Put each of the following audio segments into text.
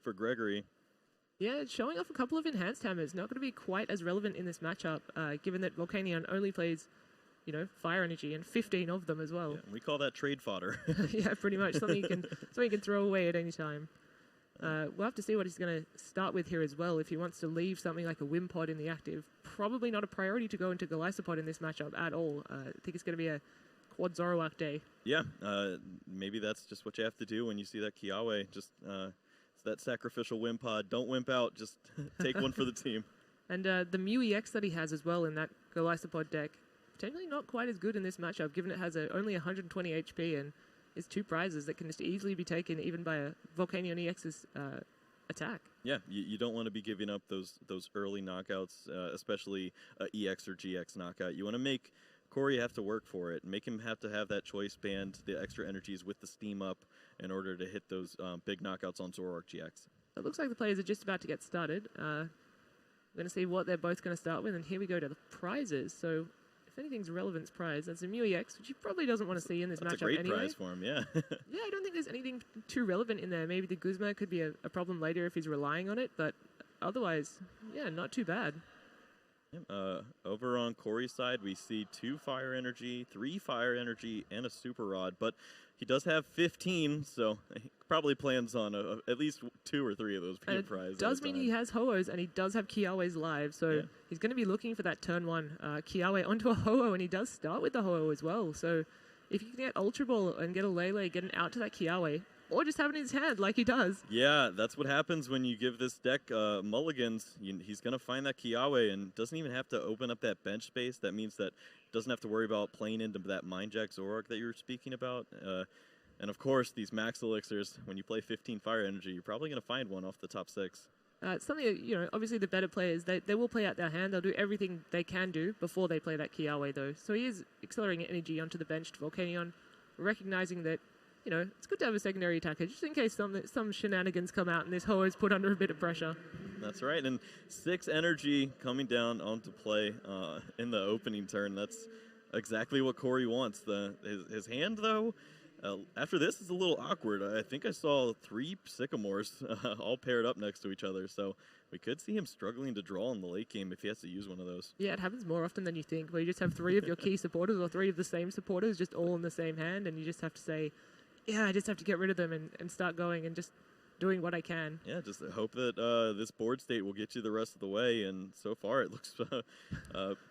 for Gregory. Yeah, it's showing off a couple of enhanced hammers. Not going to be quite as relevant in this matchup, given that Volcanion only plays, fire energy and 15 of them as well. Yeah, we call that trade fodder. Yeah, pretty much something you can throw away at any time. We'll have to see what he's going to start with here as well. If he wants to leave something like a Wimpod in the active, probably not a priority to go into Golisopod in this matchup at all. I think it's going to be a quad Zoroark day. Yeah, maybe that's just what you have to do when you see that Kiawe. Just it's that sacrificial Wimpod. Don't wimp out. Just take one for the team. And the Mew EX that he has as well in that Golisopod deck, potentially not quite as good in this matchup, given it has only 120 HP and is 2 prizes that can just easily be taken even by a Volcanion EX's attack. Yeah, you don't want to be giving up those early knockouts, especially EX or GX knockout. You want to make Corey have to work for it, make him have to have that choice band, the extra energies with the steam up in order to hit those big knockouts on Zoroark GX. It looks like the players are just about to get started. We're going to see what they're both going to start with, and here we go to the prizes. So if anything's relevance prize, that's a Mew EX, which he probably doesn't want to see in this matchup anyway. That's a great prize for him, yeah. Yeah, I don't think there's anything too relevant in there. Maybe the Guzma could be a problem later if he's relying on it, but otherwise, yeah, not too bad. Over on Corey's side, we see 2 fire energy, 3 fire energy, and a super rod, but he does have 15, so he probably plans on at least 2 or 3 of those being prized. It does mean he has Ho-Ohs, and he does have Kiawe's live, so he's going to be looking for that turn 1 Kiawe onto a Ho-Oh, and he does start with the Ho-Oh as well. So if you can get Ultra Ball and get a Lele, get an out to that Kiawe, or just have it in his hand like he does. Yeah, that's what happens when you give this deck mulligans. He's going to find that Kiawe and doesn't even have to open up that bench space. That means that doesn't have to worry about playing into that Mind Jack Zoroark that you were speaking about. And of course, these max elixirs, when you play 15 fire energy, you're probably going to find one off the top 6. It's something that, obviously the better players, they will play out their hand. They'll do everything they can do before they play that Kiawe, though. So he is accelerating energy onto the benched Volcanion, recognizing that it's good to have a secondary attacker, just in case some shenanigans come out and this Ho is put under a bit of pressure. That's right, and 6 energy coming down onto play in the opening turn. That's exactly what Corey wants. His hand, though, after this is a little awkward. I think I saw 3 Sycamores all paired up next to each other, so we could see him struggling to draw in the late game if he has to use one of those. Yeah, it happens more often than you think, where you just have 3 of your key supporters or 3 of the same supporters just all in the same hand, and you just have to say, yeah, I just have to get rid of them and start going and just doing what I can. Yeah, just hope that this board state will get you the rest of the way. And so far, it looks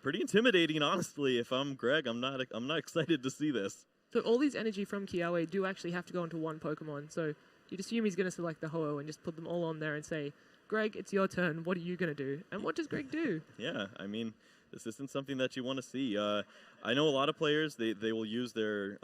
pretty intimidating. Honestly, if I'm Greg, I'm not excited to see this. So all these energy from Kiawe do actually have to go into one Pokemon. So you'd assume he's going to select the Ho-Oh and just put them all on there and say, Greg, it's your turn. What are you going to do? And what does Greg do? Yeah, I mean, this isn't something that you want to see. I know a lot of players, they will use their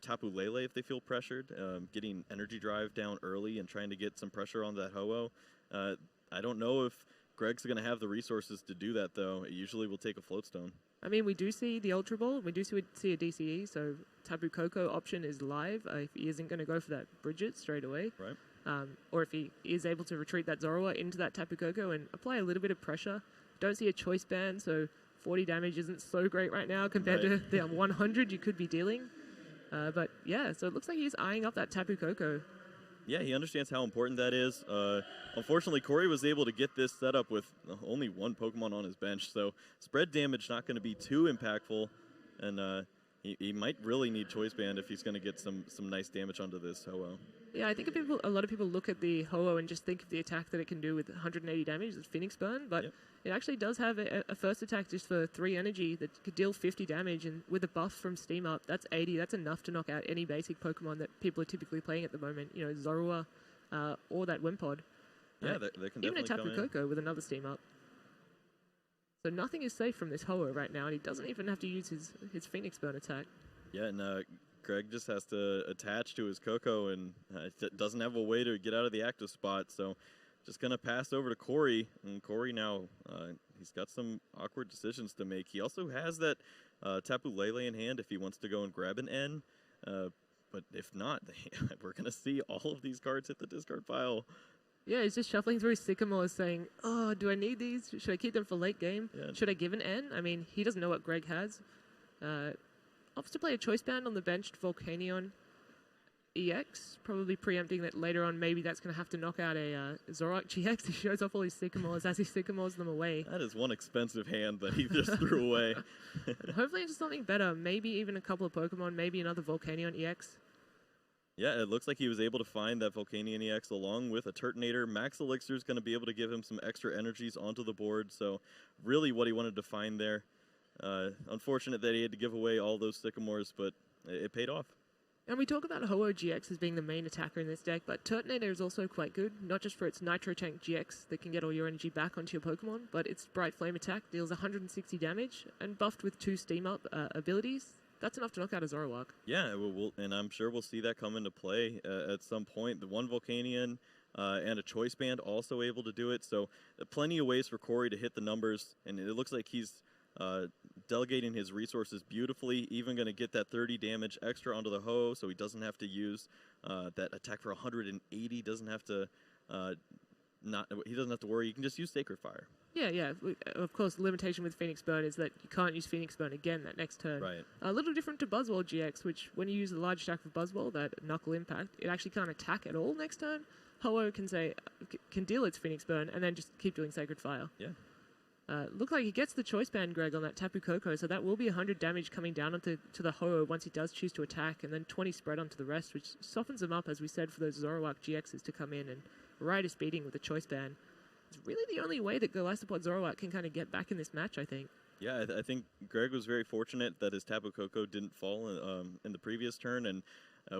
Tapu Lele if they feel pressured, getting energy drive down early and trying to get some pressure on that Ho-Oh. I don't know if Greg's going to have the resources to do that, though. It usually will take a Floatstone. I mean, we do see the Ultra Ball. We do see a DCE, so Tapu Koko option is live if he isn't going to go for that Bridget straight away. Right. Or if he is able to retreat that Zoroark into that Tapu Koko and apply a little bit of pressure. Don't see a choice band, so 40 damage isn't so great right now compared to the 100 you could be dealing. But yeah, so it looks like he's eyeing up that Tapu Koko. Yeah, he understands how important that is. Unfortunately, Corey was able to get this set up with only 1 Pokemon on his bench, so spread damage not going to be too impactful, and he might really need Choice Band if he's going to get some nice damage onto this Ho-Oh. Yeah, I think a lot of people look at the Ho-Oh and just think of the attack that it can do with 180 damage, the Phoenix Burn, but it actually does have a first attack just for 3 energy that could deal 50 damage, and with a buff from Steam Up, that's 80. That's enough to knock out any basic Pokemon that people are typically playing at the moment, Zoroark or that Wimpod. Yeah, they can even definitely a Tapu Koko with another Steam Up. So nothing is safe from this Ho-Oh right now, and he doesn't even have to use his Phoenix Burn attack. Yeah, and Greg just has to attach to his Koko and doesn't have a way to get out of the active spot, so just going to pass over to Corey, and Corey now, he's got some awkward decisions to make. He also has that Tapu Lele in hand if he wants to go and grab an N, but if not, we're going to see all of these cards hit the discard pile. Yeah, he's just shuffling through his Sycamores saying, oh, do I need these? Should I keep them for late game? Yeah. Should I give an N? I mean, he doesn't know what Greg has. Opts to play a Choice Band on the benched Volcanion. EX, probably preempting that later on maybe that's going to have to knock out a Zoroark GX. He shows off all his Sycamores as he Sycamores them away. That is one expensive hand that he just threw away. Hopefully it's something better. Maybe even a couple of Pokemon, maybe another Volcanion EX. Yeah, it looks like he was able to find that Volcanion EX along with a Turtonator. Max Elixir is going to be able to give him some extra energies onto the board, so really what he wanted to find there. Unfortunate that he had to give away all those Sycamores, but it paid off. And we talk about Ho-Oh GX as being the main attacker in this deck, but Turtonator is also quite good, not just for its Nitro Tank GX that can get all your energy back onto your Pokemon, but its Bright Flame attack deals 160 damage, and buffed with 2 Steam Up abilities. That's enough to knock out a Zoroark. Yeah, and I'm sure we'll see that come into play at some point. The one Volcanion and a Choice Band also able to do it, so plenty of ways for Corey to hit the numbers, and it looks like he's delegating his resources beautifully, even going to get that 30 damage extra onto the Ho, so he doesn't have to use that attack for 180, doesn't have to he doesn't have to worry, he can just use Sacred Fire. Yeah. Of course, the limitation with Phoenix Burn is that you can't use Phoenix Burn again that next turn. Right. A little different to Buzzwole GX, which when you use a large stack of Buzzwole, that Knuckle Impact, it actually can't attack at all next turn. Ho-Oh can deal its Phoenix Burn and then just keep doing Sacred Fire. Yeah. Look like he gets the Choice Band, Greg, on that Tapu Koko, so that will be 100 damage coming down onto the Ho-Oh once he does choose to attack, and then 20 spread onto the rest, which softens him up, as we said, for those Zoroark GXs to come in and ride his beating with the Choice Band. It's really the only way that Golisopod Zoroark can kind of get back in this match, I think. Yeah, I think Greg was very fortunate that his Tapu Koko didn't fall in the previous turn, and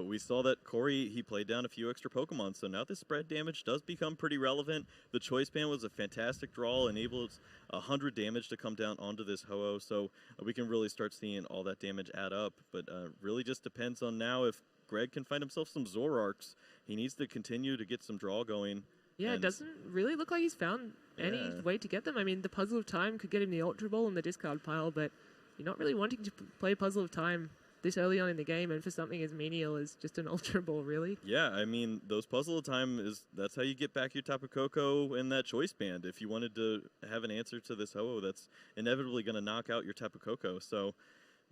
we saw that Corey, he played down a few extra Pokemon, so now this spread damage does become pretty relevant. The Choice Band was a fantastic draw, enables 100 damage to come down onto this Ho-Oh, so we can really start seeing all that damage add up, but really just depends on now if Greg can find himself some Zoroarks. He needs to continue to get some draw going. Yeah, it doesn't really look like he's found any way to get them. I mean, the Puzzle of Time could get him the Ultra Ball in the discard pile, but you're not really wanting to play Puzzle of Time this early on in the game and for something as menial as just an Ultra Ball, really. Yeah, I mean, those Puzzle of Time, that's how you get back your Tapu Koko and that Choice Band. If you wanted to have an answer to this Ho-Oh, that's inevitably going to knock out your Tapu Koko. So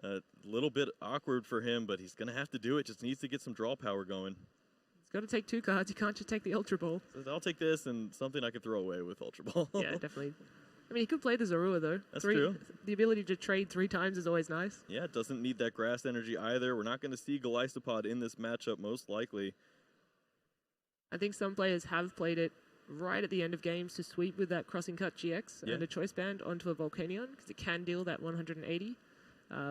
a little bit awkward for him, but he's going to have to do it. Just needs to get some draw power going. He's got to take 2 cards. You can't just take the Ultra Ball. So I'll take this and something I can throw away with Ultra Ball. Yeah, definitely. I mean, he could play the Zorua, though. That's true. The ability to trade 3 times is always nice. Yeah, it doesn't need that grass energy either. We're not going to see Golisopod in this matchup, most likely. I think some players have played it right at the end of games to sweep with that Crossing Cut GX and a Choice Band onto a Volcanion, because it can deal that 180.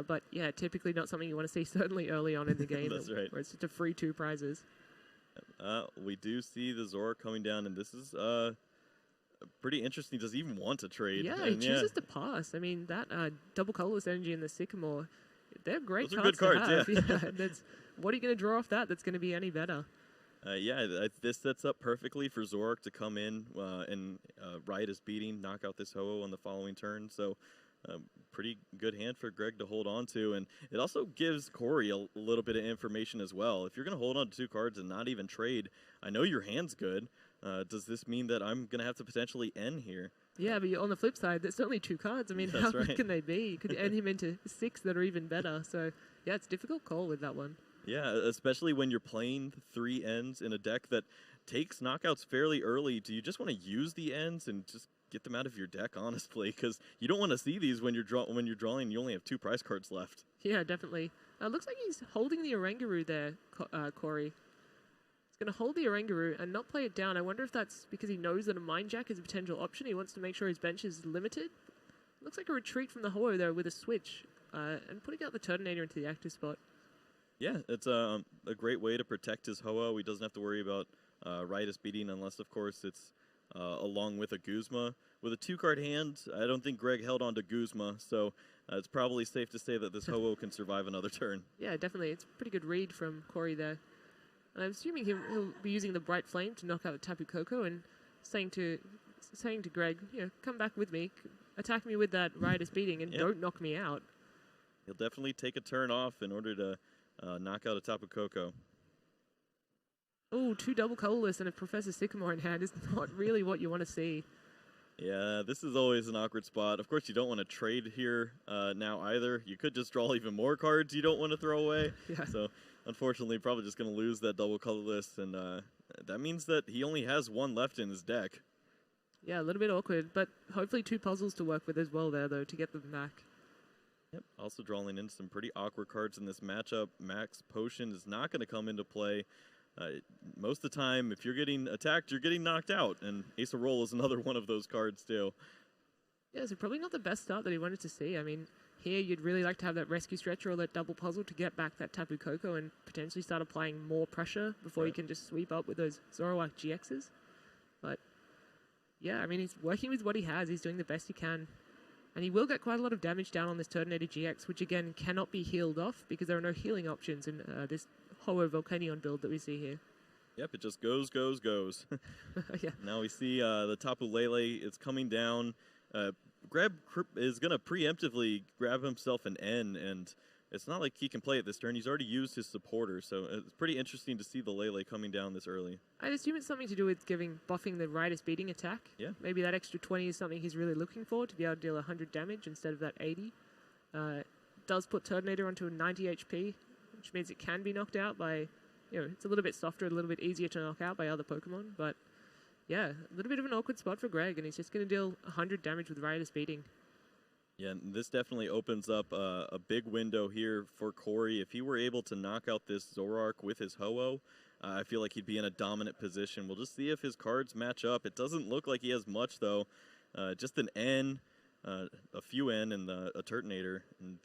But yeah, typically not something you want to see, certainly early on in the game. That's right. Where it's just a free 2 prizes. We do see the Zoroark coming down, and this is pretty interesting. Does he even want to trade? Yeah, he chooses to pass. I mean, that double colorless energy and the Sycamore, they're great Those are cards, good cards, to have. Yeah. What are you going to draw off that that's going to be any better? This sets up perfectly for Zoroark to come in and ride his beating, knock out this Ho-Oh on the following turn. So pretty good hand for Greg to hold on to. And it also gives Corey a little bit of information as well. If you're going to hold on to 2 cards and not even trade, I know your hand's good. Does this mean that I'm going to have to potentially end here? Yeah, but on the flip side, there's only 2 cards. I mean, how good can they be? You could end him into 6 that are even better. So, yeah, it's a difficult call with that one. Yeah, especially when you're playing 3 ends in a deck that takes knockouts fairly early. Do you just want to use the ends and just get them out of your deck, honestly? Because you don't want to see these when you're drawing. You only have 2 prize cards left. Yeah, definitely. Looks like he's holding the Oranguru there, Corey. He's going to hold the Oranguru and not play it down. I wonder if that's because he knows that a Mind Jack is a potential option. He wants to make sure his bench is limited. Looks like a retreat from the Ho-Oh there with a switch and putting out the Turtonator into the active spot. Yeah, it's a great way to protect his Ho-Oh. He doesn't have to worry about Ritus beating unless, of course, it's along with a Guzma. With a 2-card hand, I don't think Greg held on to Guzma, so it's probably safe to say that this Ho-Oh can survive another turn. Yeah, definitely. It's a pretty good read from Corey there. And I'm assuming he'll be using the Bright Flame to knock out the Tapu Koko and saying to Greg, come back with me, attack me with that Riotous Beating, and don't knock me out. He'll definitely take a turn off in order to knock out a Tapu Koko. Oh, 2 double colorless and a Professor Sycamore in hand is not really what you want to see. Yeah, this is always an awkward spot. Of course, you don't want to trade here now either. You could just draw even more cards you don't want to throw away. Yeah. So unfortunately, probably just going to lose that double colorless, and that means that he only has one left in his deck. Yeah, a little bit awkward, but hopefully 2 puzzles to work with as well there, though, to get them back. Yep, also drawing in some pretty awkward cards in this matchup. Max Potion is not going to come into play. Most of the time, if you're getting attacked, you're getting knocked out, and Ace of Roll is another one of those cards, too. Yeah, so probably not the best start that he wanted to see. I mean, here you'd really like to have that rescue stretcher or that double puzzle to get back that Tapu Koko and potentially start applying more pressure before you can just sweep up with those Zoroark GXs. But, yeah, I mean, he's working with what he has. He's doing the best he can. And he will get quite a lot of damage down on this Turtonator GX, which, again, cannot be healed off because there are no healing options in this Ho-Oh Volcanion build that we see here. Yep, it just goes. Yeah. Now we see the Tapu Lele is coming down. Grab is going to preemptively grab himself an N, and it's not like he can play it this turn. He's already used his supporter, so it's pretty interesting to see the Lele coming down this early. I'd assume it's something to do with buffing the Riders beating attack. Yeah. Maybe that extra 20 is something he's really looking for to be able to deal 100 damage instead of that 80. Does put Turtonator onto a 90 HP, which means it can be knocked out by, it's a little bit softer, a little bit easier to knock out by other Pokemon, but yeah, a little bit of an awkward spot for Greg, and he's just going to deal 100 damage with Riders beating. Yeah, and this definitely opens up a big window here for Corey. If he were able to knock out this Zoroark with his Ho-Oh, I feel like he'd be in a dominant position. We'll just see if his cards match up. It doesn't look like he has much, though. Just an N, a few N, and a Turtonator. And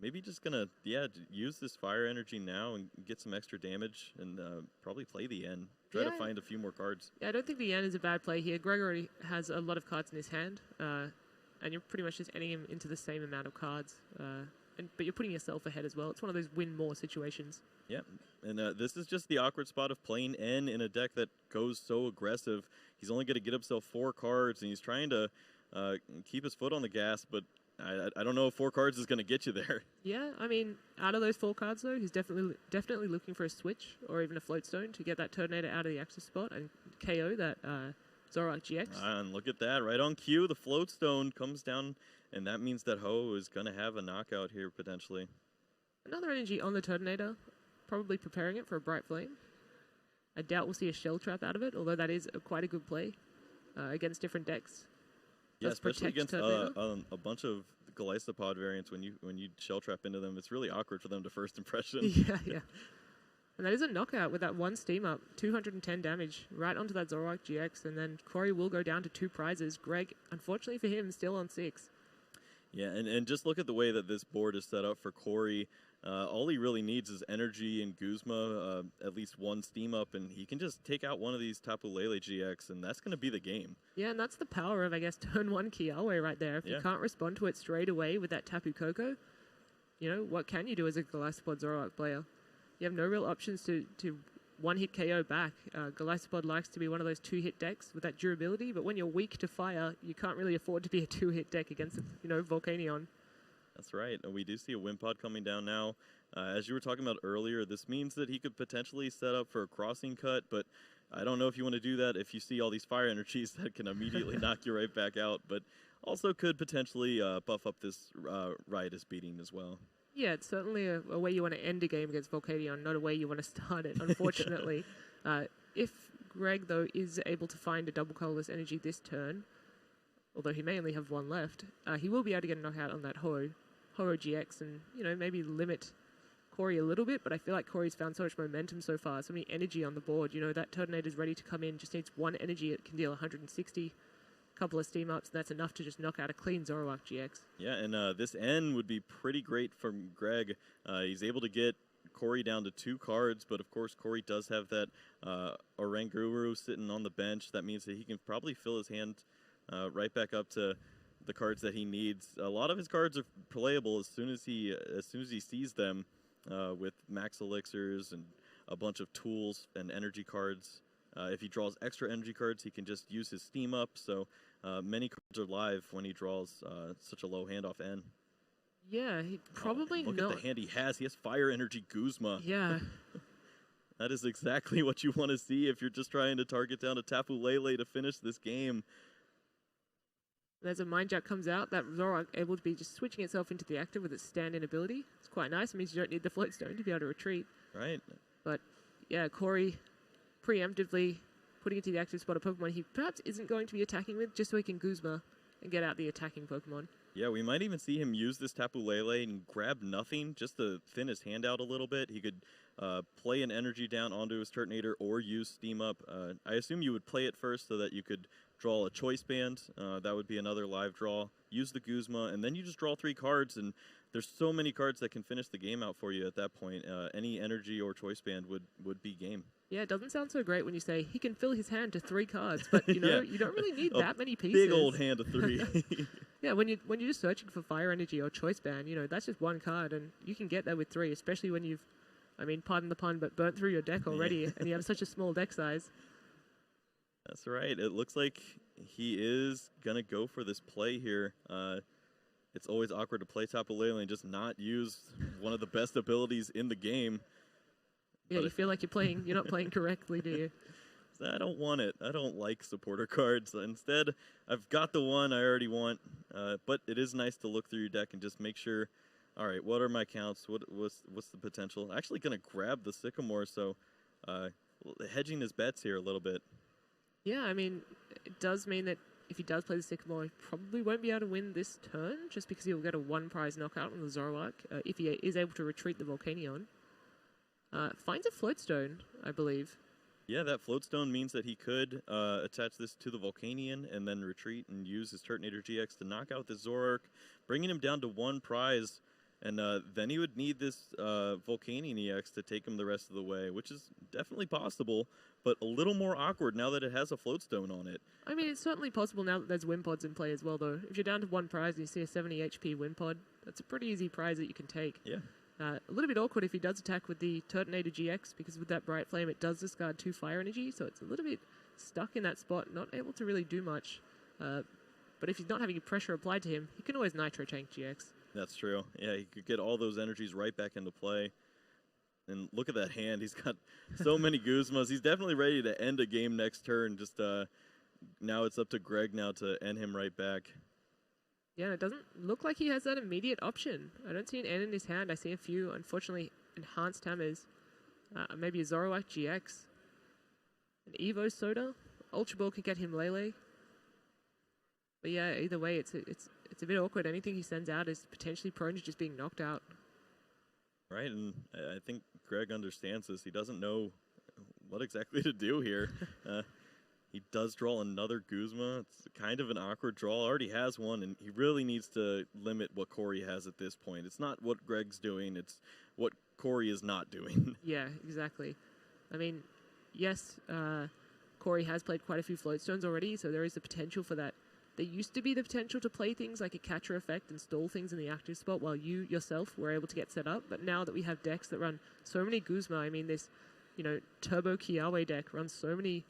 maybe just going to, use this Fire Energy now and get some extra damage and probably play the N. Try to find a few more cards. Yeah, I don't think the N is a bad play here. Greg already has a lot of cards in his hand. And you're pretty much just ending him into the same amount of cards. But you're putting yourself ahead as well. It's one of those win more situations. Yeah, and this is just the awkward spot of playing N in a deck that goes so aggressive. He's only going to get himself 4 cards, and he's trying to keep his foot on the gas, but I don't know if 4 cards is going to get you there. Yeah, I mean, out of those 4 cards, though, he's definitely looking for a switch or even a Floatstone to get that Turtonator out of the active spot and KO that Zoroark GX. And look at that, right on cue, the Floatstone comes down, and that means that Ho is going to have a knockout here, potentially. Another energy on the Turtonator, probably preparing it for a Bright Flame. I doubt we'll see a Shell Trap out of it, although that is quite a good play against different decks. Yeah, especially against a bunch of Golisopod variants. When you Shell Trap into them, it's really awkward for them to first impression. Yeah. And that is a knockout with that 1 Steam Up, 210 damage, right onto that Zoroark GX, and then Corey will go down to 2 prizes. Greg, unfortunately for him, still on 6. Yeah, and just look at the way that this board is set up for Corey. All he really needs is energy and Guzma, at least 1 Steam Up, and he can just take out one of these Tapu Lele GX, and that's going to be the game. Yeah, and that's the power of, I guess, turn 1 Kiawe right there. If you can't respond to it straight away with that Tapu Koko, what can you do as a Golisopod Zoroark player? You have no real options to one-hit KO back. Golisopod likes to be one of those 2-hit decks with that durability, but when you're weak to fire, you can't really afford to be a 2-hit deck against, Volcanion. That's right. And we do see a Wimpod coming down now. As you were talking about earlier, this means that he could potentially set up for a crossing cut, but I don't know if you want to do that if you see all these fire energies that can immediately knock you right back out, but also could potentially buff up this Riotous Beating as well. Yeah, it's certainly a way you want to end a game against Volcanion, not a way you want to start it, unfortunately. If Greg, though, is able to find a double colorless energy this turn, although he may only have 1 left, he will be able to get a knockout on that Ho-Oh GX and, maybe limit Corey a little bit, but I feel like Corey's found so much momentum so far, so many energy on the board. That Turtonator's ready to come in, just needs 1 energy, it can deal 160. Couple of Steam Ups, and that's enough to just knock out a clean Zoroark GX. Yeah, and this N would be pretty great for Greg. He's able to get Corey down to 2 cards, but of course Corey does have that Oranguru sitting on the bench. That means that he can probably fill his hand right back up to the cards that he needs. A lot of his cards are playable as soon as he sees them with max elixirs and a bunch of tools and energy cards. If he draws extra energy cards, he can just use his Steam Up, so many cards are live when he draws such a low hand off N. Yeah, he probably look at the hand he has. He has Fire Energy Guzma. Yeah. That is exactly what you want to see if you're just trying to target down a Tapu Lele to finish this game. As a Mind Jack comes out, that Zoroark able to be just switching itself into the active with its stand-in ability. It's quite nice. It means you don't need the Float Stone to be able to retreat. Right. But yeah, Corey preemptively putting into the active spot a Pokemon he perhaps isn't going to be attacking with, just so he can Guzma and get out the attacking Pokemon. Yeah, we might even see him use this Tapu Lele and grab nothing just to thin his hand out a little bit. He could play an energy down onto his Turtonator or use Steam Up. I assume you would play it first so that you could draw a Choice Band. That would be another live draw. Use the Guzma, and then you just draw 3 cards, and there's so many cards that can finish the game out for you at that point. Any energy or Choice Band would be game. Yeah, it doesn't sound so great when you say he can fill his hand to 3 cards, but you know, you don't really need that many pieces. Big old hand of 3. Yeah, when you're just searching for Fire Energy or Choice Band, you know, that's just 1 card, and you can get there with 3, especially when you've, I mean, pardon the pun, but burnt through your deck already, and you have such a small deck size. That's right. It looks like he is going to go for this play here. It's always awkward to play Tapu Lele and just not use one of the best abilities in the game. Yeah, you feel like you're not playing correctly, do you? I don't want it. I don't like supporter cards. Instead, I've got the one I already want, but it is nice to look through your deck and just make sure, all right, what are my counts? What's the potential? Actually going to grab the Sycamore, so hedging his bets here a little bit. Yeah, I mean, it does mean that if he does play the Sycamore, he probably won't be able to win this turn, just because he'll get a 1-prize knockout on the Zoroark, if he is able to retreat the Volcanion. Finds a Floatstone, I believe. Yeah, that Floatstone means that he could attach this to the Volcanion and then retreat and use his Turtonator GX to knock out the Zoroark, bringing him down to 1 prize. And then he would need this Volcanion EX to take him the rest of the way, which is definitely possible, but a little more awkward now that it has a Floatstone on it. I mean, it's certainly possible now that there's Wimpods in play as well, though. If you're down to 1 prize and you see a 70 HP Wimpod, that's a pretty easy prize that you can take. Yeah. A little bit awkward if he does attack with the Turtonator GX, because with that Bright Flame, it does discard 2 Fire Energy, so it's a little bit stuck in that spot, not able to really do much. But if he's not having pressure applied to him, he can always Nitro Tank GX. That's true. Yeah, he could get all those energies right back into play. And look at that hand. He's got so many Guzmas. He's definitely ready to end a game next turn. Just now it's up to Greg now to end him right back. Yeah, it doesn't look like he has that immediate option. I don't see an N in his hand. I see a few, unfortunately, enhanced hammers. Maybe a Zoroark GX. An Evo Soda. Ultra Ball could get him Lele. But yeah, either way, it's a bit awkward. Anything he sends out is potentially prone to just being knocked out. Right, and I think Greg understands this. He doesn't know what exactly to do here. He does draw another Guzma. It's kind of an awkward draw. Already has one, and he really needs to limit what Corey has at this point. It's not what Greg's doing. It's what Corey is not doing. Yeah, exactly. I mean, yes, Corey has played quite a few Floatstones already, so there is the potential for that. There used to be the potential to play things like a catcher effect and stall things in the active spot while you yourself were able to get set up. But now that we have decks that run so many Guzma, I mean, this, Turbo Kiawe deck runs so many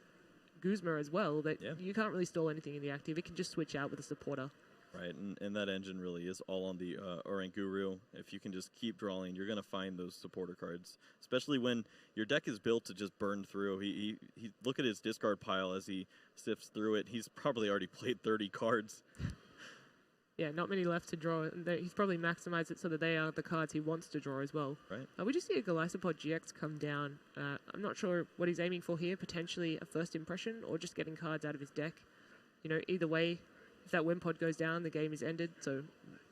Guzma as well that you can't really stall anything in the active. It can just switch out with a supporter. Right, and that engine really is all on the Oranguru. If you can just keep drawing, you're going to find those supporter cards, especially when your deck is built to just burn through. He look at his discard pile as he sifts through it. He's probably already played 30 cards. Yeah, not many left to draw. He's probably maximized it so that they are the cards he wants to draw as well. Right. We just see a Golisopod GX come down. I'm not sure what he's aiming for here, potentially a first impression or just getting cards out of his deck. Either way, if that Wimpod goes down, the game is ended, so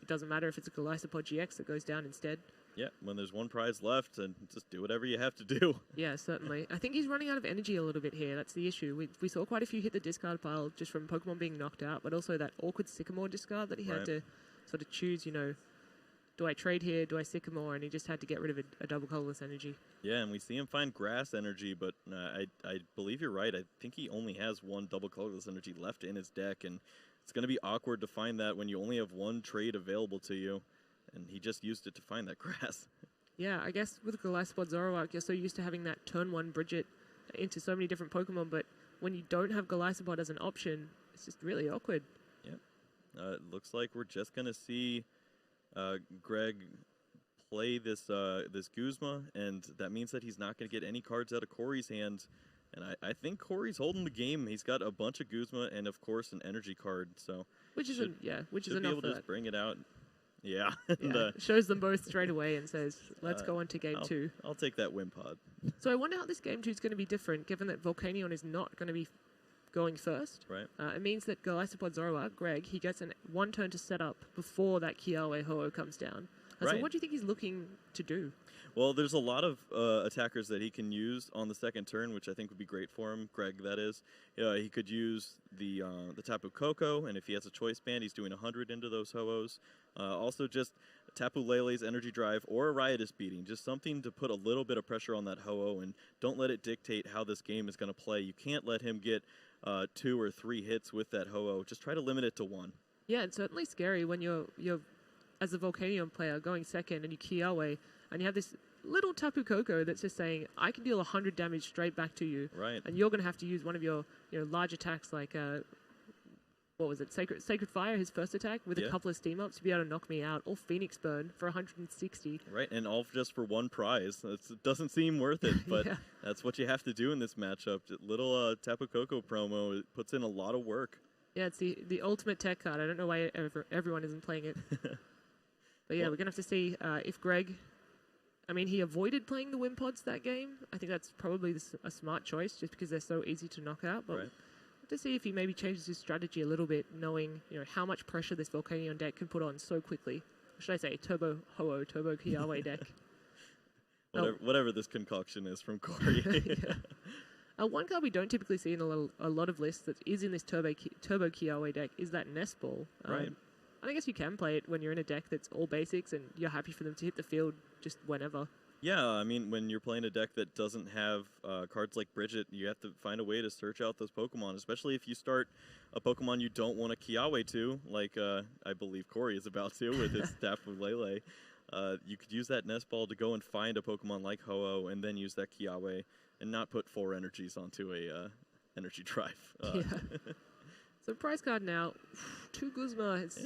it doesn't matter if it's a Golisopod GX that goes down instead. Yeah, when there's 1 prize left, and just do whatever you have to do. Yeah, certainly. I think he's running out of energy a little bit here. That's the issue. We saw quite a few hit the discard pile just from Pokemon being knocked out, but also that awkward Sycamore discard that he had to sort of choose, do I trade here, do I Sycamore, and he just had to get rid of a double colorless energy. Yeah, and we see him find grass energy, but I believe you're right. I think he only has 1 double colorless energy left in his deck, and it's going to be awkward to find that when you only have 1 trade available to you, and he just used it to find that grass. Yeah, I guess with Golisopod Zoroark, you're so used to having that turn 1 Bridget into so many different Pokemon, but when you don't have Golisopod as an option, it's just really awkward. Yep. It looks like we're just going to see Greg play this Guzma, and that means that he's not going to get any cards out of Corey's hand And I think Corey's holding the game. He's got a bunch of Guzma and, of course, an energy card. So which is enough be able to just bring it out. Yeah. Yeah. Shows them both straight away and says, let's go on to game 2. I'll take that win pod. So I wonder how this game 2 is going to be different, given that Volcanion is not going to be going first. Right. It means that Golisopod Zoroark, Greg, he gets one turn to set up before that Kiawe Ho-Oh comes down. Right. So what do you think he's looking to do? Well, there's a lot of attackers that he can use on the second turn, which I think would be great for him. Greg, that is. He could use the Tapu Koko, and if he has a choice band, he's doing 100 into those Ho-Ohs. Also, just Tapu Lele's Energy Drive or a Riotous Beating, just something to put a little bit of pressure on that Ho-Oh, and don't let it dictate how this game is going to play. You can't let him get 2 or 3 hits with that Ho-Oh. Just try to limit it to 1. Yeah, it's certainly scary when you're as a Volcanion player going second and you Kiawe, and you have this little Tapu Koko that's just saying, I can deal 100 damage straight back to you. Right. And you're going to have to use one of your large attacks like, what was it, Sacred Fire, his first attack, with a couple of steam ups to be able to knock me out, or Phoenix Burn for 160. Right, and all just for 1 prize. It doesn't seem worth it, but that's what you have to do in this matchup. Little Tapu Koko promo, it puts in a lot of work. Yeah, it's the ultimate tech card. I don't know why everyone isn't playing it. But yeah, we're going to have to see if Greg... I mean, he avoided playing the Wimpods that game. I think that's probably a smart choice, just because they're so easy to knock out. But to see if he maybe changes his strategy a little bit, knowing how much pressure this Volcanion deck can put on so quickly. Or should I say Turbo Ho-Oh, Turbo Kiawe deck? Whatever this concoction is from Corey. One card we don't typically see in a lot of lists that is in this Turbo Kiawe deck is that Nest Ball. Right. And I guess you can play it when you're in a deck that's all basics and you're happy for them to hit the field just whenever. Yeah, I mean, when you're playing a deck that doesn't have cards like Bridget, you have to find a way to search out those Pokemon, especially if you start a Pokemon you don't want to Kiawe to, like I believe Corey is about to with his Tapu Lele. You could use that Nest Ball to go and find a Pokemon like Ho-Oh and then use that Kiawe and not put 4 energies onto a energy drive. So prize card now, 2 Guzma. It's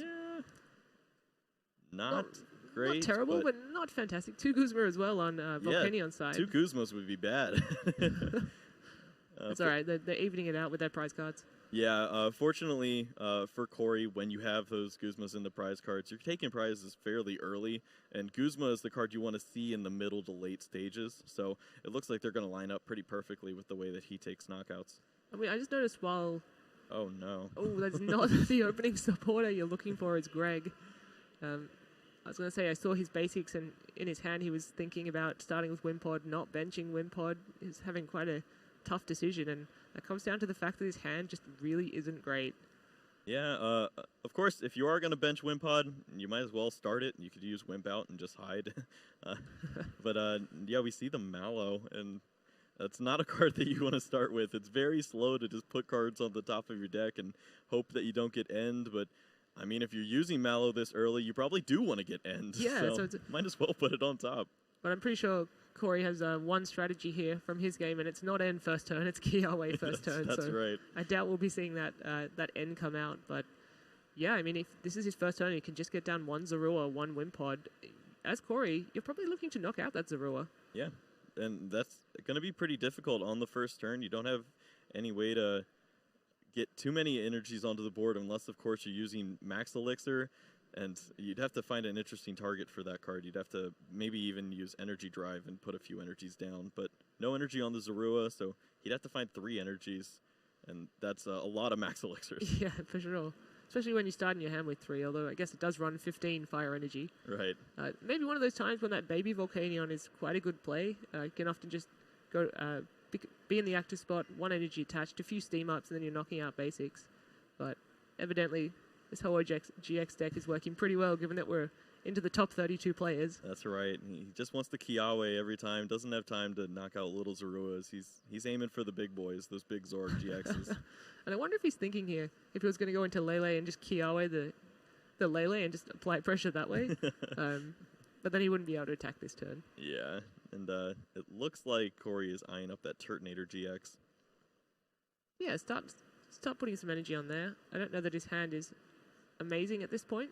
not great. Not terrible, but not fantastic. 2 Guzma as well on Volcanion side. 2 Guzmas would be bad. That's all right. They're evening it out with their prize cards. Yeah, fortunately for Corey, when you have those Guzmas in the prize cards, you're taking prizes fairly early, and Guzma is the card you want to see in the middle to late stages. So it looks like they're going to line up pretty perfectly with the way that he takes knockouts. I mean, I just noticed while... Oh, no. Oh, that's not the opening supporter you're looking for. It's Greg. I was going to say, I saw his basics, and in his hand he was thinking about starting with Wimpod, not benching Wimpod. He's having quite a tough decision, and that comes down to the fact that his hand just really isn't great. Yeah, of course, if you are going to bench Wimpod, you might as well start it. You could use Wimp out and just hide. But yeah, we see the Mallow, and that's not a card that you want to start with. It's very slow to just put cards on the top of your deck and hope that you don't get end, but I mean, if you're using Mallow this early, you probably do want to get end. Yeah, so might as well put it on top. But I'm pretty sure Corey has one strategy here from his game, and it's not end first turn, it's Kiawe first turn. That's so right. I doubt we'll be seeing that end come out. But yeah, I mean, if this is his first turn, he can just get down 1 Zorua, 1 Wimpod. As Corey, you're probably looking to knock out that Zorua. Yeah, and that's going to be pretty difficult on the first turn. You don't have any way to get too many energies onto the board unless, of course, you're using Max Elixir, and you'd have to find an interesting target for that card. You'd have to maybe even use Energy Drive and put a few energies down, but no energy on the Zorua, so he'd have to find 3 energies, and that's a lot of Max Elixirs. Yeah, for sure. Especially when you start in your hand with 3, although I guess it does run 15 fire energy. Right. Maybe one of those times when that baby Volcanion is quite a good play. You can often just go be in the active spot, 1 energy attached, a few steam ups, and then you're knocking out basics. But evidently, this whole GX deck is working pretty well, given that we're into the top 32 players. That's right. He just wants the Kiawe every time. Doesn't have time to knock out little Zoruas. He's aiming for the big boys, those big Zorg GXs. And I wonder if he's thinking here, if he was going to go into Lele and just Kiawe the Lele and just apply pressure that way. But then he wouldn't be able to attack this turn. Yeah, and it looks like Corey is eyeing up that Turtonator GX. Yeah, start putting some energy on there. I don't know that his hand is amazing at this point.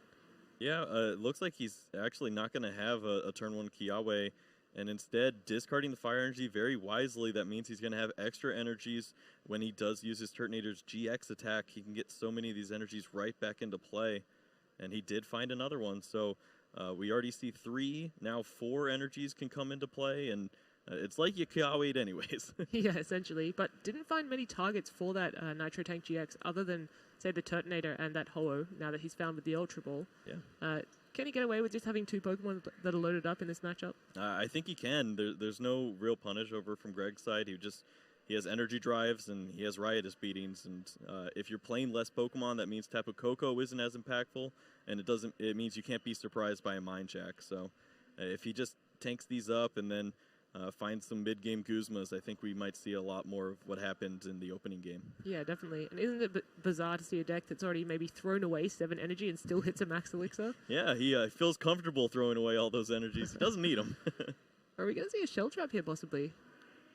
Yeah, it looks like he's actually not going to have a turn 1 Kiawe, and instead discarding the fire energy very wisely. That means he's going to have extra energies when he does use his Turtonator's GX attack. He can get so many of these energies right back into play, and he did find another one. So we already see 3, now 4 energies can come into play, and it's like you Kiawade anyways. Yeah, essentially. But didn't find many targets for that Nitro Tank GX other than, say, the Turtonator and that Ho-Oh, now that he's found with the Ultra Ball. Yeah. Can he get away with just having 2 Pokemon that are loaded up in this matchup? I think he can. There's no real punish over from Greg's side. He has energy drives and he has riotous beatings. And if you're playing less Pokemon, that means Tapu Koko isn't as impactful, and it means you can't be surprised by a Mind Jack. So if he just tanks these up and then find some mid-game Guzmas, I think we might see a lot more of what happened in the opening game. Yeah, definitely. And isn't it bizarre to see a deck that's already maybe thrown away 7 energy and still hits a max elixir? Yeah, he feels comfortable throwing away all those energies. He doesn't need them. Are we going to see a Shell Trap here, possibly?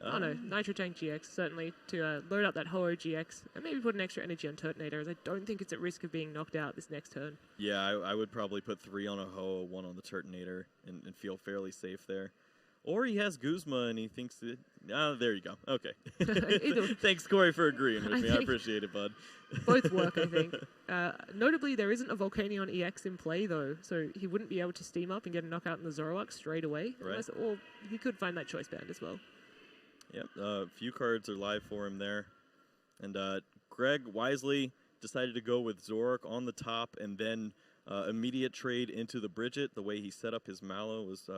Oh no, Nitro Tank GX, certainly, to load up that Ho-Oh GX, and maybe put an extra energy on Turtonator, as I don't think it's at risk of being knocked out this next turn. Yeah, I would probably put 3 on a Ho-Oh, 1 on the Turtonator, and feel fairly safe there. Or he has Guzma and he thinks that... there you go. Okay. Thanks, Corey, for agreeing with me. I appreciate it, bud. Both work, I think. Notably, there isn't a Volcanion EX in play, though, so he wouldn't be able to steam up and get a knockout in the Zoroark straight away. Right. Or he could find that choice band as well. Yep, a few cards are live for him there. And Greg wisely decided to go with Zoroark on the top and then... immediate trade into the Bridget. The way he set up his Mallow was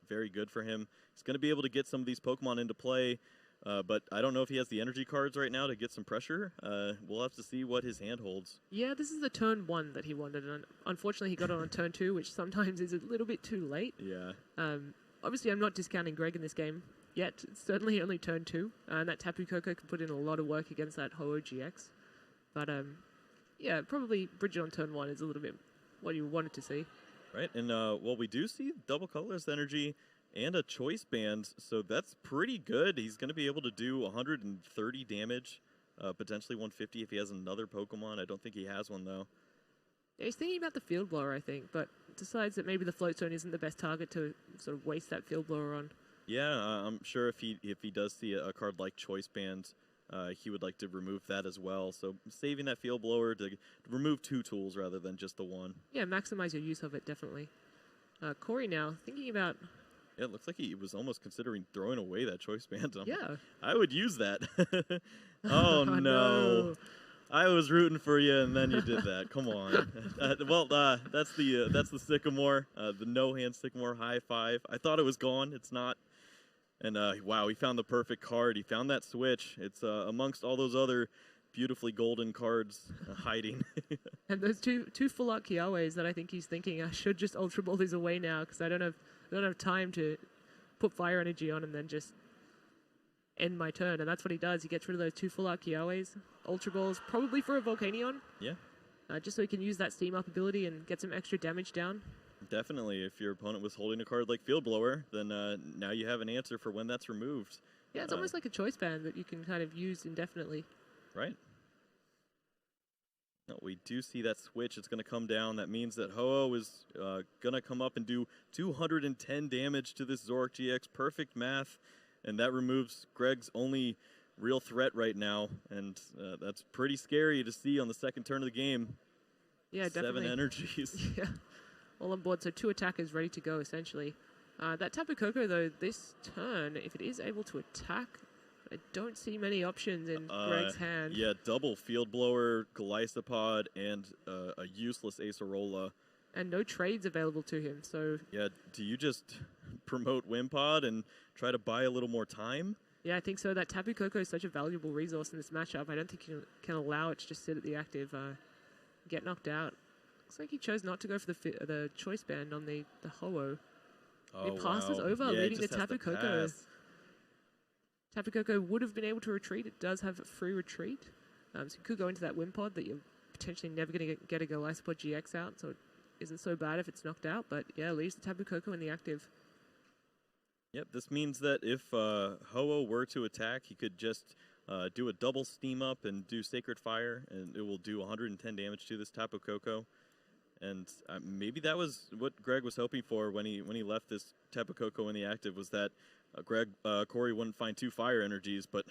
very good for him. He's going to be able to get some of these Pokemon into play, but I don't know if he has the energy cards right now to get some pressure. We'll have to see what his hand holds. Yeah, this is the turn 1 that he wanted, and unfortunately he got it on turn 2, which sometimes is a little bit too late. Yeah. Obviously, I'm not discounting Greg in this game yet. It's certainly only turn 2, and that Tapu Koko can put in a lot of work against that Ho-Oh GX. But, yeah, probably Bridget on turn 1 is a little bit what you wanted to see. Right, and well, we do see double colorless energy and a choice band, so that's pretty good. He's going to be able to do 130 damage, potentially 150 if he has another Pokemon. I don't think he has one, though. Yeah, he's thinking about the Field Blower, I think, but decides that maybe the Float Zone isn't the best target to sort of waste that Field Blower on. Yeah, I'm sure if he does see a card like choice band, he would like to remove that as well. So saving that Field Blower to remove 2 tools rather than just the 1. Yeah, maximize your use of it, definitely. Corey now, thinking about... Yeah, it looks like he was almost considering throwing away that choice band. Yeah. I would use that. Oh, no. I was rooting for you, and then you did that. Come on. That's the Sycamore, the no-hand Sycamore high 5. I thought it was gone. It's not. And wow, he found the perfect card. He found that switch. It's amongst all those other beautifully golden cards hiding. And those two full art Kiaways that I think he's thinking, I should just Ultra Ball these away now because I don't have time to put fire energy on and then just end my turn. And that's what he does. He gets rid of those 2 full art Kiaways, Ultra Balls, probably for a Volcanion. Yeah. Just so he can use that steam up ability and get some extra damage down. Definitely. If your opponent was holding a card like Field Blower, then now you have an answer for when that's removed. Yeah, it's almost like a choice band that you can kind of use indefinitely. Right. No, we do see that switch. It's going to come down. That means that Ho-Oh is going to come up and do 210 damage to this Zoroark GX. Perfect math. And that removes Greg's only real threat right now. And that's pretty scary to see on the second turn of the game. Yeah, definitely. 7 energies. Yeah. All on board, so 2 attackers ready to go, essentially. That Tapu Koko, though, this turn, if it is able to attack, I don't see many options in Greg's hand. Yeah, double Field Blower, Golisopod, and a useless Acerola. And no trades available to him, so... Yeah, do you just promote Wimpod and try to buy a little more time? Yeah, I think so. That Tapu Koko is such a valuable resource in this matchup. I don't think you can allow it to just sit at the active, get knocked out. Looks like he chose not to go for the choice band on the Ho-Oh. Oh, it passes over, leaving the Tapu Koko. Tapu Koko would have been able to retreat. It does have a free retreat. So you could go into that Wimpod that you're potentially never going to get a Golisopod GX out, so it isn't so bad if it's knocked out. But yeah, leaves the Tapu Koko in the active. Yep, this means that if Ho-Oh were to attack, he could just do a double steam up and do Sacred Fire, and it will do 110 damage to this Tapu Koko. And maybe that was what Greg was hoping for when he left this Tapu Koko in the active, was that Corey wouldn't find 2 fire energies, but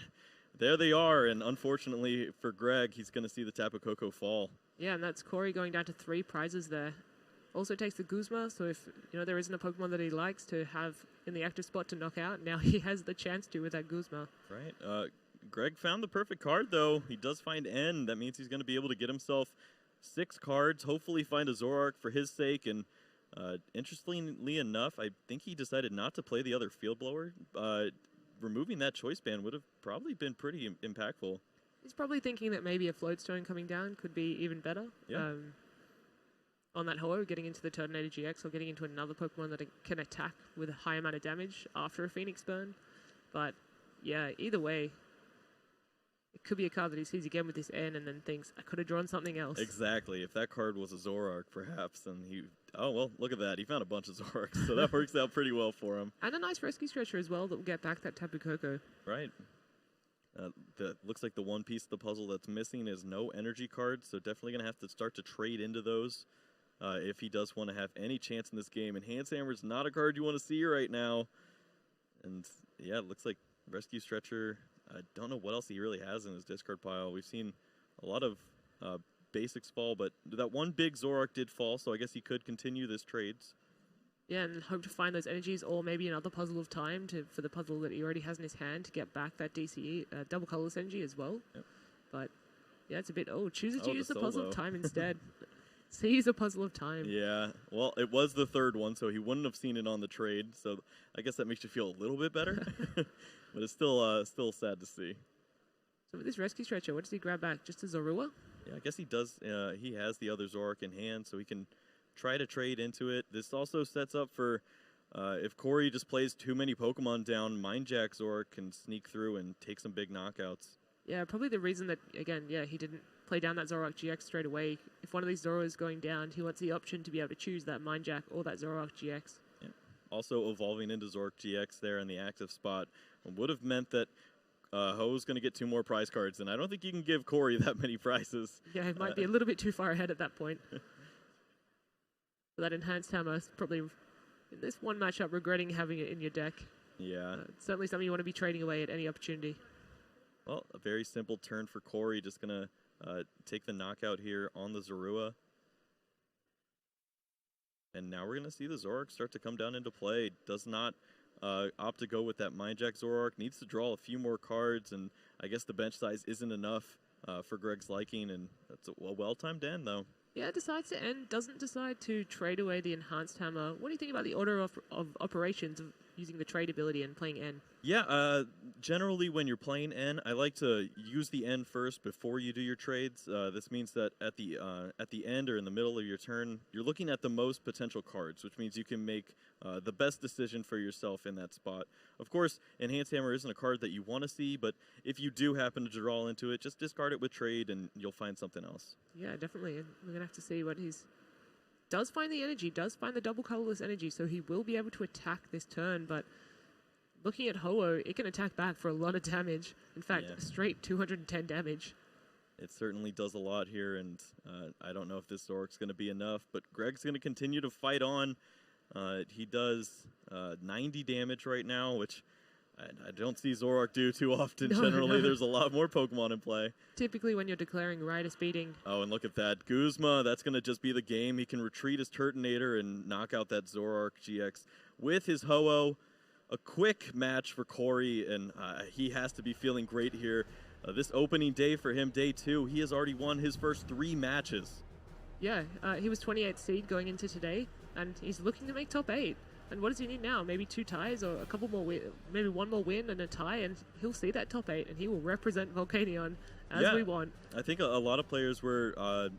there they are, and unfortunately for Greg, he's going to see the Tapu Koko fall. Yeah, and that's Corey going down to 3 prizes there. Also takes the Guzma, so if there isn't a Pokemon that he likes to have in the active spot to knock out, now he has the chance to with that Guzma. Right. Greg found the perfect card, though. He does find N. That means he's going to be able to get himself 6 cards, hopefully find a Zoroark for his sake, and interestingly enough, I think he decided not to play the other Field Blower. Removing that choice band would have probably been pretty impactful. He's probably thinking that maybe a Floatstone coming down could be even better. Yeah. On that Ho-Oh, getting into the Turtonator GX or getting into another Pokemon that can attack with a high amount of damage after a Phoenix Burn. But yeah, either way, it could be a card that he sees again with this N and then thinks, I could have drawn something else. Exactly. If that card was a Zoroark, perhaps, then oh, well, look at that. He found a bunch of Zoroarks, so that works out pretty well for him. And a nice rescue stretcher as well that will get back that Tapu Koko. Right. Looks like the one piece of the puzzle that's missing is no energy cards, so definitely going to have to start to trade into those if he does want to have any chance in this game. And Hand Hammer is not a card you want to see right now. And yeah, it looks like Rescue Stretcher. I don't know what else he really has in his discard pile. We've seen a lot of basics fall, but that one big Zoroark did fall, so I guess he could continue this trades. Yeah, and hope to find those energies, or maybe another Puzzle of Time for the puzzle that he already has in his hand to get back that DCE, double colorless energy as well. Yep. But yeah, it's a bit, chooses to use the Puzzle of Time instead. Seize a Puzzle of Time. Yeah, well, it was the 3rd one, so he wouldn't have seen it on the trade, so I guess that makes you feel a little bit better. But it's still sad to see. So with this Rescue Stretcher, what does he grab back? Just a Zorua? Yeah, I guess he does. He has the other Zoroark in hand, so he can try to trade into it. This also sets up for if Corey just plays too many Pokemon down, Mind Jack Zoroark can sneak through and take some big knockouts. Yeah, probably the reason that, again, he didn't play down that Zoroark GX straight away. If one of these Zoruas is going down, he wants the option to be able to choose that Mind Jack or that Zoroark GX. Yeah. Also, evolving into Zoroark GX there in the active spot would have meant that Ho's going to get 2 more prize cards, and I don't think you can give Corey that many prizes. Yeah, it might be a little bit too far ahead at that point. That Enhanced Hammer, probably in this one matchup, regretting having it in your deck. Yeah. It's certainly something you want to be trading away at any opportunity. Well, a very simple turn for Corey. Just going to take the knockout here on the Zorua. And now we're going to see the Zoroark start to come down into play. Does not opt to go with that Mind Jack Zoroark. Needs to draw a few more cards, and I guess the bench size isn't enough for Greg's liking, and that's a well-timed end, though. Yeah, decides to end, doesn't decide to trade away the Enhanced Hammer. What do you think about the order of operations of using the trade ability and playing N? Yeah, generally when you're playing N, I like to use the N first before you do your trades. This means that at the end or in the middle of your turn, you're looking at the most potential cards, which means you can make the best decision for yourself in that spot. Of course, Enhanced Hammer isn't a card that you want to see, but if you do happen to draw into it, just discard it with trade and you'll find something else. Yeah, definitely. And we're going to have to see what he's... Does find the energy, does find the double colorless energy, so he will be able to attack this turn, but looking at Ho-Oh, it can attack back for a lot of damage. In fact, a straight 210 damage. It certainly does a lot here, and I don't know if this Zoroark's going to be enough, but Greg's going to continue to fight on. He does 90 damage right now, which I don't see Zoroark do too often. Generally, there's a lot more Pokemon in play. Typically, when you're declaring Rider Speeding. Oh, and look at that. Guzma, that's going to just be the game. He can retreat his Turtonator and knock out that Zoroark GX with his Ho-Oh. A quick match for Corey, and he has to be feeling great here. This opening day for him, day 2, he has already won his first 3 matches. Yeah, he was 28th seed going into today, and he's looking to make top 8. And what does he need now? Maybe 2 ties or a couple more maybe 1 more win and a tie, and he'll see that top 8, and he will represent Volcanion as we want. I think a lot of players were